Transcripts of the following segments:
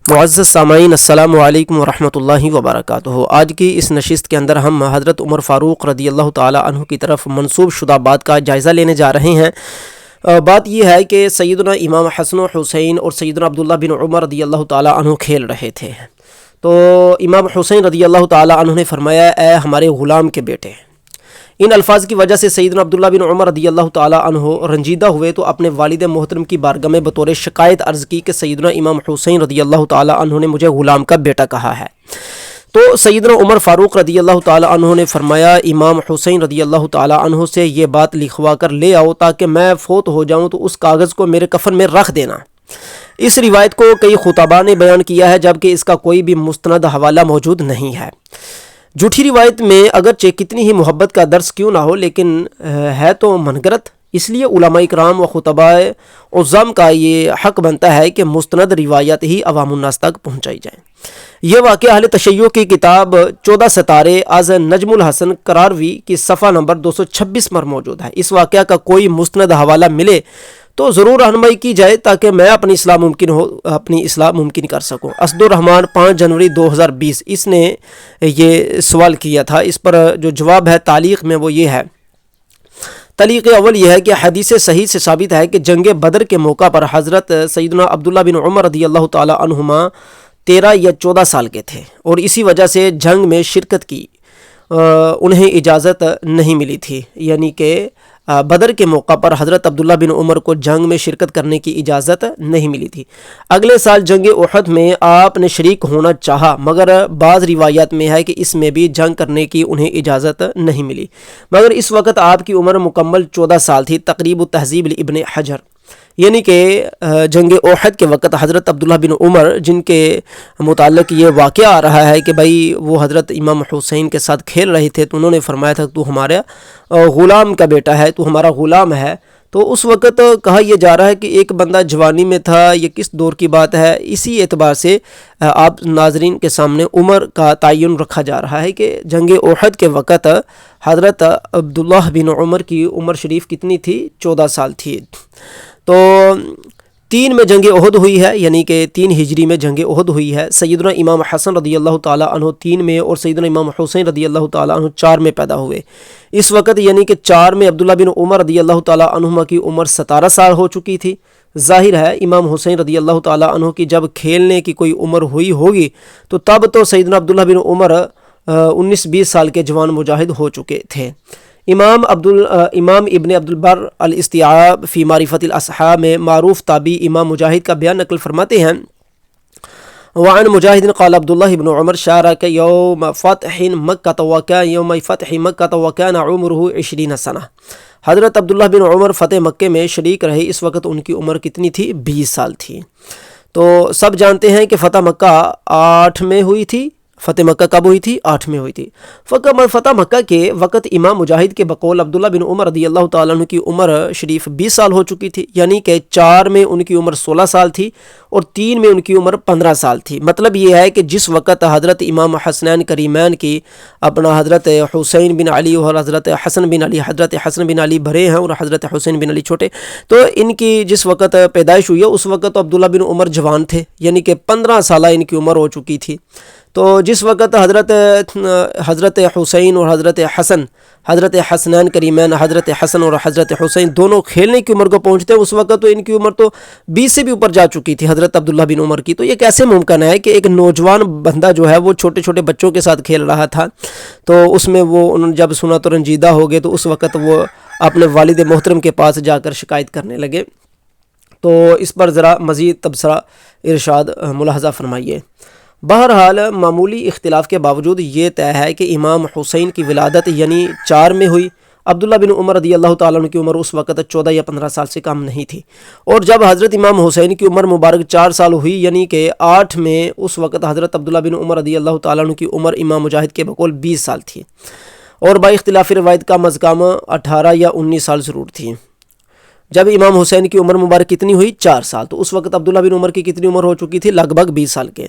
معزز سامعین، السلام علیکم ورحمۃ اللہ وبرکاتہ۔ آج کی اس نشست کے اندر ہم حضرت عمر فاروق رضی اللہ تعالی عنہ کی طرف منسوب شدہ بات کا جائزہ لینے جا رہے ہیں۔ بات یہ ہے کہ سیدنا امام حسن و حسین اور سیدنا عبداللہ بن عمر رضی اللہ تعالی عنہ کھیل رہے تھے، تو امام حسین رضی اللہ تعالی عنہ نے فرمایا، اے ہمارے غلام کے بیٹے۔ ان الفاظ کی وجہ سے سیدنا عبداللہ بن عمر رضی اللہ تعالی عنہ رنجیدہ ہوئے، تو اپنے والد محترم کی بارگاہ میں بطور شکایت عرض کی کہ سیدنا امام حسین رضی اللہ تعالی عنہ نے مجھے غلام کا بیٹا کہا ہے۔ تو سیدنا عمر فاروق رضی اللہ تعالی عنہ نے فرمایا، امام حسین رضی اللہ تعالی عنہ سے یہ بات لکھوا کر لے آؤ تاکہ میں فوت ہو جاؤں تو اس کاغذ کو میرے کفن میں رکھ دینا۔ اس روایت کو کئی خطباء نے بیان کیا ہے، جبکہ اس کا کوئی بھی مستند حوالہ موجود نہیں ہے۔ جھوٹی روایت میں اگرچہ کتنی ہی محبت کا درس کیوں نہ ہو، لیکن ہے تو منگرت، اس لیے علماء کرام و خطباء عظام کا یہ حق بنتا ہے کہ مستند روایت ہی عوام الناس تک پہنچائی جائیں۔ یہ واقعہ اہل تشیع کی کتاب 14 ستارے از نجم الحسن قراروی کی صفحہ نمبر 226 پر موجود ہے۔ اس واقعہ کا کوئی مستند حوالہ ملے تو ضرور رہنمائی کی جائے تاکہ میں اپنی اصلاح ممکن کر سکوں۔ اسد الرحمان 5 جنوری 2020 اس نے یہ سوال کیا تھا۔ اس پر جو جواب ہے تعلیق میں وہ یہ ہے۔ تعلیق اول یہ ہے کہ حدیث صحیح سے ثابت ہے کہ جنگ بدر کے موقع پر حضرت سیدنا عبداللہ بن عمر رضی اللہ تعالی عنہما 13 یا 14 سال کے تھے، اور اسی وجہ سے جنگ میں شرکت کی انہیں اجازت نہیں ملی تھی، یعنی کہ بدر کے موقع پر حضرت عبداللہ بن عمر کو جنگ میں شرکت کرنے کی اجازت نہیں ملی تھی۔ اگلے سال جنگ احد میں آپ نے شریک ہونا چاہا، مگر بعض روایات میں ہے کہ اس میں بھی جنگ کرنے کی انہیں اجازت نہیں ملی، مگر اس وقت آپ کی عمر مکمل 14 سال تھی۔ تقریب التہذیب ابن حجر، یعنی کہ جنگ احد کے وقت حضرت عبداللہ بن عمر جن کے متعلق یہ واقعہ آ رہا ہے کہ بھائی وہ حضرت امام حسین کے ساتھ کھیل رہے تھے، تو انہوں نے فرمایا تھا تو ہمارا غلام کا بیٹا ہے، تو ہمارا غلام ہے۔ تو اس وقت کہا یہ جا رہا ہے کہ ایک بندہ جوانی میں تھا، یہ کس دور کی بات ہے، اسی اعتبار سے آپ ناظرین کے سامنے عمر کا تعین رکھا جا رہا ہے کہ جنگ احد کے وقت حضرت عبداللہ بن عمر کی عمر شریف کتنی تھی؟ 14 سال تھی۔ تو 3 میں جنگ احد ہوئی ہے، یعنی کہ 3 ہجری میں جنگ احد ہوئی ہے۔ سیدنا امام حسن رضی اللہ تعالی عنہ 3 میں اور سیدنا امام حسین رضی اللہ تعالی عنہ 4 میں پیدا ہوئے۔ اس وقت یعنی کہ 4 میں عبداللہ بن عمر رضی اللہ تعالی عنہما کی عمر 17 سال ہو چکی تھی۔ ظاہر ہے امام حسین رضی اللہ تعالی عنہ کی جب کھیلنے کی کوئی عمر ہوئی ہوگی تو تب تو سیدنا عبداللہ بن عمر 19-20 سال کے جوان مجاہد ہو چکے تھے۔ امام ابن عبدالبر الاستیعاب فی معرفت الاصحاب میں معروف تابعی امام مجاہد کا بیان نقل فرماتے ہیں، وعن مجاہد قال عبداللہ بن عمر شارک یوم فتح مکہ وکان عمرہ 20 سنہ۔ حضرت عبداللہ بن عمر فتح مکہ میں شریک رہے، اس وقت ان کی عمر کتنی تھی؟ 20 سال تھی۔ تو سب جانتے ہیں کہ فتح مکہ 8 میں ہوئی تھی۔ فتح مکہ کب ہوئی تھی؟ 8 میں ہوئی تھی۔ فتح مکہ کے وقت امام مجاہد کے بقول عبداللہ بن عمر رضی اللہ تعالیٰ عنہ کی عمر شریف 20 سال ہو چکی تھی، یعنی کہ 4 میں ان کی عمر 16 سال تھی اور 3 میں ان کی عمر 15 سال تھی۔ مطلب یہ ہے کہ جس وقت حضرت امام حسنین کریمین کی اپنا حضرت حسین بن علی اور حضرت حسن بن علی بڑے ہیں اور حضرت حسین بن علی چھوٹے، تو ان کی جس وقت پیدائش ہوئی ہے اس وقت تو عبداللہ بن عمر جوان تھے، یعنی کہ 15 سالہ ان کی عمر ہو چکی تھی۔ تو جس وقت حضرت حسین اور حضرت حسنین کریمین، حضرت حسن اور حضرت حسین دونوں کھیلنے کی عمر کو پہنچتے ہیں، اس وقت تو ان کی عمر تو 20 سے بھی اوپر جا چکی تھی حضرت عبداللہ بن عمر کی۔ تو یہ کیسے ممکن ہے کہ ایک نوجوان بندہ جو ہے وہ چھوٹے چھوٹے بچوں کے ساتھ کھیل رہا تھا؟ تو اس میں وہ انہوں نے جب سنا تو رنجیدہ ہو گئے، تو اس وقت وہ اپنے والد محترم کے پاس جا کر شکایت کرنے لگے۔ تو اس پر ذرا مزید تبصرہ ارشاد ملاحظہ فرمائیے۔ بہرحال معمولی اختلاف کے باوجود یہ طے ہے کہ امام حسین کی ولادت یعنی 4 میں ہوئی۔ عبداللہ بن عمر رضی اللہ تعالیٰ عنہ کی عمر اس وقت 14 یا 15 سال سے کم نہیں تھی، اور جب حضرت امام حسین کی عمر مبارک 4 سال ہوئی یعنی کہ 8 میں، اس وقت حضرت عبداللہ بن عمر رضی اللہ تعالیٰ عنہ کی عمر امام مجاہد کے بقول 20 سال تھی، اور با اختلاف روایت کم از کم 18 یا 19 سال ضرور تھی۔ جب امام حسین کی عمر مبارک کتنی ہوئی؟ 4 سال. تو اس وقت عبداللہ بن عمر کی کتنی عمر ہو چکی تھی؟ لگ بھگ 20 سال کے.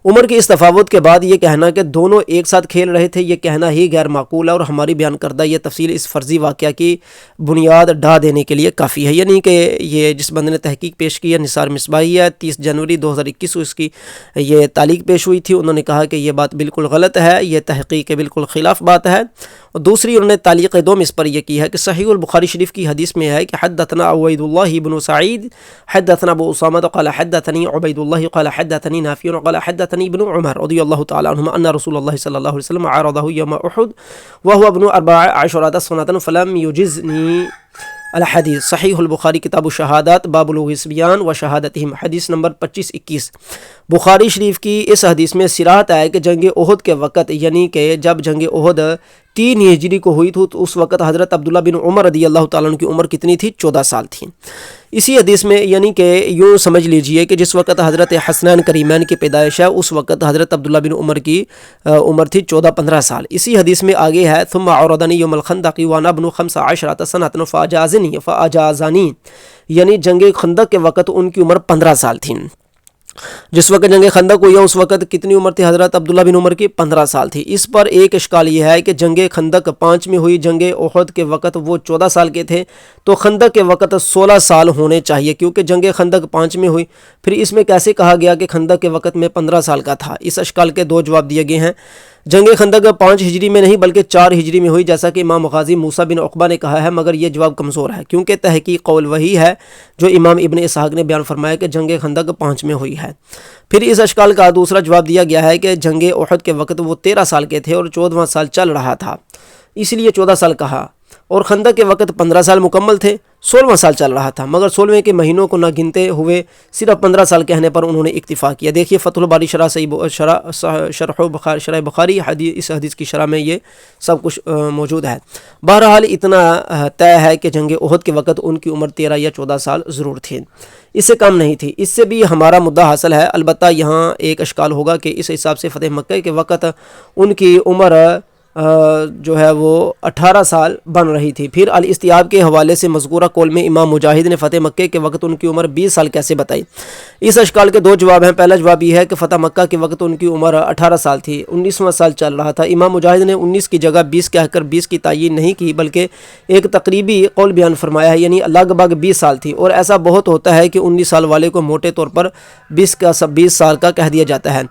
عمر کے اس تفاوت کے بعد یہ کہنا کہ دونوں ایک ساتھ کھیل رہے تھے، یہ کہنا ہی غیر معقول ہے، اور ہماری بیان کردہ یہ تفصیل اس فرضی واقعہ کی بنیاد ڈھا دینے کے لیے کافی ہے. یعنی کہ یہ جس بندے نے تحقیق پیش کی ہے نثار مصباحی ہے، 30 جنوری 2021 اس کی یہ تعلیق پیش ہوئی تھی. انہوں نے کہا کہ یہ بات بالکل غلط ہے، یہ تحقیق کے بالکل خلاف بات ہے. اور دوسری انہوں نے تعلیق دوم اس پر یہ کی ہے کہ صحیح البخاری شریف کی حدیث میں ہے کہ حدثنا عبید اللہ بن سعید حدثنا ابو اسامہ قال حدثنی عبید اللہ قال حدثنی نافع قال حدثنی ابن عمر رضی اللہ تعالی عنہما ان رسول اللہ صلی اللہ علیہ وسلم عارضه یوم احد وهو ابن 14 سنة فلم یجزنی الحدیث. صحیح البخاری کتاب الشہادات باب بلوغ الصبیان و شہادتہم، حدیث نمبر 25-21. بخاری شریف کی اس حدیث میں صراحت ہے کہ جنگ احد کے وقت، یعنی کہ جب جنگ احد 3 ہجری کو ہوئی تو اس وقت حضرت عبداللہ بن عمر رضی اللہ تعالیٰ عنہ کی عمر کتنی تھی؟ 14 سال تھی. اسی حدیث میں یعنی کہ یوں سمجھ لیجئے کہ جس وقت حضرت حسنین کریمین کی پیدائش ہے اس وقت حضرت عبداللہ بن عمر کی عمر تھی 14-15 سال. اسی حدیث میں آگے ہے ثم عرضنی یوم الخندق وانا ابن 15 سنة فاجازنی، یعنی جنگ خندق کے وقت ان کی عمر 15 سال تھی. جس وقت جنگ خندق ہوئی ہے اس وقت کتنی عمر تھی حضرت عبداللہ بن عمر کی؟ 15 سال تھی. اس پر ایک اشکال یہ ہے کہ جنگ خندق 5 میں ہوئی، جنگ احد کے وقت وہ 14 سال کے تھے، تو خندق کے وقت 16 سال ہونے چاہیے کیونکہ جنگ خندق 5 میں ہوئی. پھر اس میں کیسے کہا گیا کہ خندق کے وقت میں 15 سال کا تھا؟ اس اشکال کے 2 جواب دیے گئے ہیں. جنگ خندق 5 ہجری میں نہیں بلکہ 4 ہجری میں ہوئی جیسا کہ امام غازی موسیٰ بن عقبہ نے کہا ہے، مگر یہ جواب کمزور ہے کیونکہ تحقیق قول وہی ہے جو امام ابن اسحاق نے بیان فرمایا کہ جنگ خندق 5 میں ہوئی ہے. پھر اس اشکال کا دوسرا جواب دیا گیا ہے کہ جنگ احد کے وقت وہ 13 سال کے تھے اور 14واں سال چل رہا تھا، اس لیے 14 سال کہا، اور خندق کے وقت 15 سال مکمل تھے، 16واں سال چل رہا تھا، مگر 16ویں کے مہینوں کو نہ گنتے ہوئے صرف 15 سال کہنے پر انہوں نے اکتفا کیا. دیکھیے فتح الباری شرح بخاری اس حدیث کی شرح میں یہ سب کچھ موجود ہے. بہرحال اتنا طے ہے کہ جنگ احد کے وقت ان کی عمر 13 یا 14 سال ضرور تھی، اس سے کم نہیں تھی. اس سے بھی ہمارا مدعا حاصل ہے. البتہ یہاں ایک اشکال ہوگا کہ اس حساب سے فتح مکہ کے وقت ان کی عمر جو ہے وہ 18 سال بن رہی تھی. پھر الاستیاب کے حوالے سے مذکورہ قول میں امام مجاہد نے فتح مکہ کے وقت ان کی عمر 20 سال کیسے بتائی؟ اس اشکال کے 2 جواب ہیں. پہلا جواب یہ ہے کہ فتح مکہ کے وقت ان کی عمر 18 سال تھی، 19واں سال چل رہا تھا. امام مجاہد نے 19 کی جگہ 20 کہہ کر 20 کی تعیین نہیں کی بلکہ ایک تقریبی قول بیان فرمایا ہے، یعنی لگ بھگ 20 سال تھی. اور ایسا بہت ہوتا ہے کہ 19 سال والے کو موٹے طور پر 20 سال کا کہہ دیا جاتا ہے.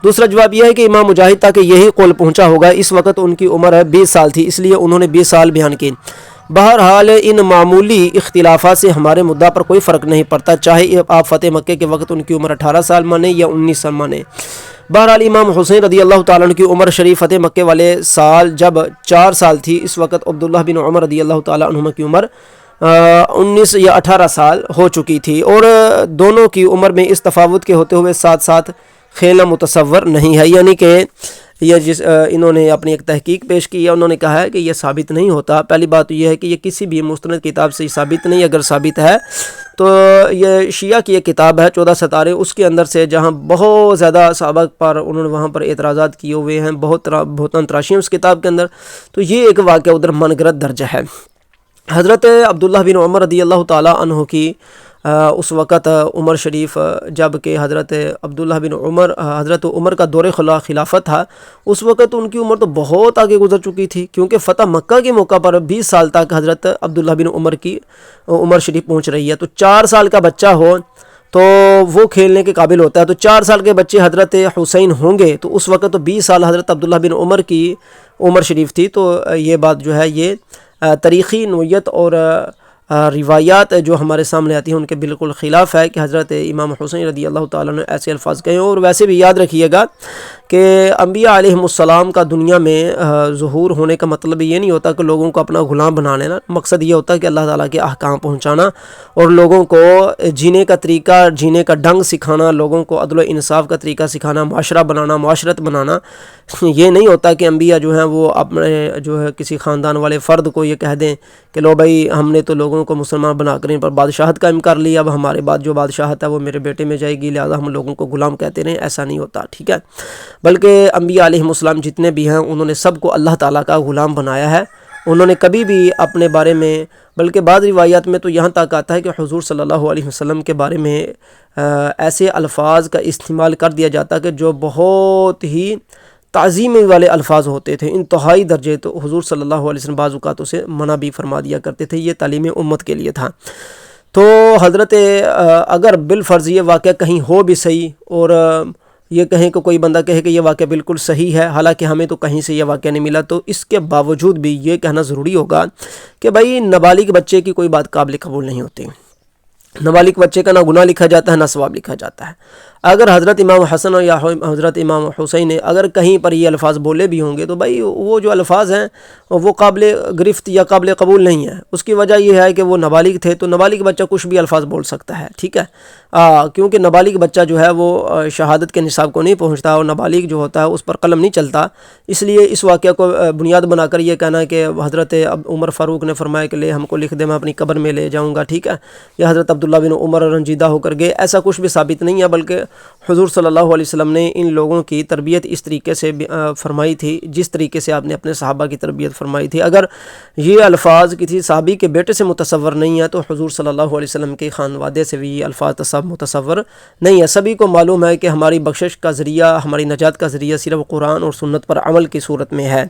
دوسرا جواب یہ ہے کہ امام مجاہد تک یہی قول پہنچا ہوگا، اس وقت ان کی عمر 20 سال تھی اس لیے انہوں نے 20 سال بیان کی. بہرحال ان معمولی اختلافات سے ہمارے مدعا پر کوئی فرق نہیں پڑتا، چاہے آپ فتح مکہ کے وقت ان کی عمر 18 سال مانیں یا 19 سال مانیں. بہرحال امام حسین رضی اللہ تعالیٰ عنہ کی عمر شریف فتح مکہ والے سال جب 4 سال تھی، اس وقت عبداللہ بن عمر رضی اللہ تعالیٰ عنہما کی عمر 19 یا 18 سال ہو چکی تھی، اور دونوں کی عمر میں اس تفاوت کے ہوتے ہوئے ساتھ ساتھ کھیلنا متصور نہیں ہے. یعنی کہ یہ انہوں نے اپنی ایک تحقیق پیش کی ہے، انہوں نے کہا ہے کہ یہ ثابت نہیں ہوتا. پہلی بات یہ ہے کہ یہ کسی بھی مستند کتاب سے ثابت نہیں. اگر ثابت ہے تو یہ شیعہ کی ایک کتاب ہے 14 ستارے، اس کے اندر سے جہاں بہت زیادہ سابق پر انہوں نے وہاں پر اعتراضات کیے ہوئے ہیں، بہت تراشی ہیں اس کتاب کے اندر. تو یہ ایک واقعہ ادھر من گھڑت درج ہے. حضرت عبداللہ بن عمر رضی اللہ تعالیٰ عنہ کی اس وقت عمر شریف جب کہ حضرت عبداللہ بن عمر حضرت عمر کا دور خلافت تھا، اس وقت ان کی عمر تو بہت آگے گزر چکی تھی کیونکہ فتح مکہ کے موقع پر 20 سال تک حضرت عبداللہ بن عمر کی عمر شریف پہنچ رہی ہے. تو 4 سال کا بچہ ہو تو وہ کھیلنے کے قابل ہوتا ہے، تو 4 سال کے بچے حضرت حسین ہوں گے تو اس وقت تو 20 سال حضرت عبداللہ بن عمر کی عمر شریف تھی. تو یہ بات جو ہے یہ تاریخی نوعیت اور روایات جو ہمارے سامنے آتی ہیں ان کے بالکل خلاف ہے کہ حضرت امام حسین رضی اللہ تعالیٰ نے ایسے الفاظ کہے. اور ویسے بھی یاد رکھیے گا کہ انبیاء علیہم السلام کا دنیا میں ظہور ہونے کا مطلب یہ نہیں ہوتا کہ لوگوں کو اپنا غلام بنا لینا. مقصد یہ ہوتا ہے کہ اللہ تعالیٰ کے احکام پہنچانا اور لوگوں کو جینے کا طریقہ، جینے کا ڈھنگ سکھانا، لوگوں کو عدل و انصاف کا طریقہ سکھانا، معاشرہ بنانا، معاشرت بنانا. یہ نہیں ہوتا کہ انبیاء جو ہیں وہ اپنے جو ہے کسی خاندان والے فرد کو یہ کہہ دیں کہ لو بھائی ہم نے تو لوگوں کو مسلمان بنا کر ان پر بادشاہت قائم کر لی، اب ہمارے بعد جو بادشاہت ہے وہ میرے بیٹے میں جائے گی، لہذا ہم لوگوں کو غلام کہتے رہیں. ایسا نہیں ہوتا، ٹھیک ہے. بلکہ انبیاء علیہم السلام جتنے بھی ہیں انہوں نے سب کو اللہ تعالیٰ کا غلام بنایا ہے. انہوں نے کبھی بھی اپنے بارے میں بلکہ بعض روایات میں تو یہاں تک آتا ہے کہ حضور صلی اللہ علیہ وسلم کے بارے میں ایسے الفاظ کا استعمال کر دیا جاتا کہ جو بہت ہی تعظیم والے الفاظ ہوتے تھے، انتہائی درجے، تو حضور صلی اللہ علیہ وسلم بعض اوقات اسے منع بھی فرما دیا کرتے تھے۔ یہ تعلیم امت کے لیے تھا۔ تو حضرت اگر بالفرض یہ واقعہ کہیں ہو بھی صحیح، اور یہ کہیں کہ کوئی بندہ کہے کہ یہ واقعہ بالکل صحیح ہے، حالانکہ ہمیں تو کہیں سے یہ واقعہ نہیں ملا، تو اس کے باوجود بھی یہ کہنا ضروری ہوگا کہ بھائی نابالغ بچے کی کوئی بات قابل قبول نہیں ہوتی۔ نابالغ بچے کا نہ گناہ لکھا جاتا ہے، نہ ثواب لکھا جاتا ہے۔ اگر حضرت امام حسن یا حضرت امام حسین نے اگر کہیں پر یہ الفاظ بولے بھی ہوں گے تو بھائی وہ جو الفاظ ہیں وہ قابل گرفت یا قابل قبول نہیں ہے۔ اس کی وجہ یہ ہے کہ وہ نابالغ تھے، تو نابالغ بچہ کچھ بھی الفاظ بول سکتا ہے، ٹھیک ہے، کیونکہ نابالغ بچہ جو ہے وہ شہادت کے نصاب کو نہیں پہنچتا، اور نابالغ جو ہوتا ہے اس پر قلم نہیں چلتا۔ اس لیے اس واقعہ کو بنیاد بنا کر یہ کہنا ہے کہ حضرت عمر فاروق نے فرمایا کہ لے ہم کو لکھ دے، میں اپنی قبر میں لے جاؤں گا، ٹھیک ہے، یا حضرت عبداللہ بن عمر رنجیدہ ہو کر گئے، ایسا کچھ بھی ثابت نہیں ہے، بلکہ حضور صلی اللہ علیہ وسلم نے ان لوگوں کی تربیت اس طریقے سے فرمائی تھی جس طریقے سے آپ نے اپنے صحابہ کی تربیت فرمائی تھی۔ اگر یہ الفاظ کسی صحابی کے بیٹے سے متصور نہیں ہے تو حضور صلی اللہ علیہ وسلم کے خانوادے سے بھی یہ الفاظ متصور نہیں ہے۔ سبھی کو معلوم ہے کہ ہماری بخشش کا ذریعہ، ہماری نجات کا ذریعہ صرف قرآن اور سنت پر عمل کی صورت میں ہے۔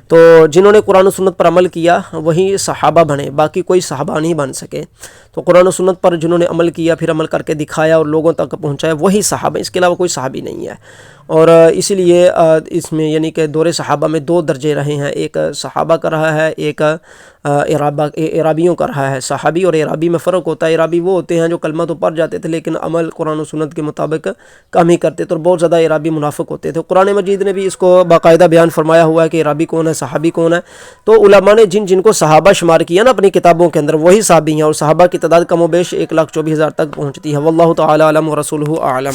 تو جنہوں نے قرآن و سنت پر عمل کیا وہی صحابہ بنے، باقی کوئی صحابہ نہیں بن سکے۔ تو قرآن و سنت پر جنہوں نے عمل کیا، پھر عمل کر کے دکھایا اور لوگوں تک پہنچایا، وہی صحابہ، اس کے علاوہ کوئی صحابی نہیں ہے۔ اور اسی لیے اس میں یعنی کہ دور صحابہ میں دو درجے رہے ہیں، ایک صحابہ کا رہا ہے، ایک اعرابیوں کا رہا ہے۔ صحابی اور اعرابی میں فرق ہوتا ہے۔ اعرابی وہ ہوتے ہیں جو کلمہ تو پڑھ جاتے تھے لیکن عمل قرآن و سنت کے مطابق کم ہی کرتے تھے، اور بہت زیادہ اعرابی منافق ہوتے تھے۔ قرآن مجید نے بھی اس کو باقاعدہ بیان فرمایا ہوا ہے کہ اعرابی کون ہے، صحابی کون ہے۔ تو علماء نے جن کو صحابہ شمار کیا نا اپنی کتابوں کے اندر، وہی صحابی ہیں، اور صحابہ کی تعداد کم و بیش 1,24,000 تک پہنچتی ہے۔ واللہ تعالی اعلم ورسولہ اعلم۔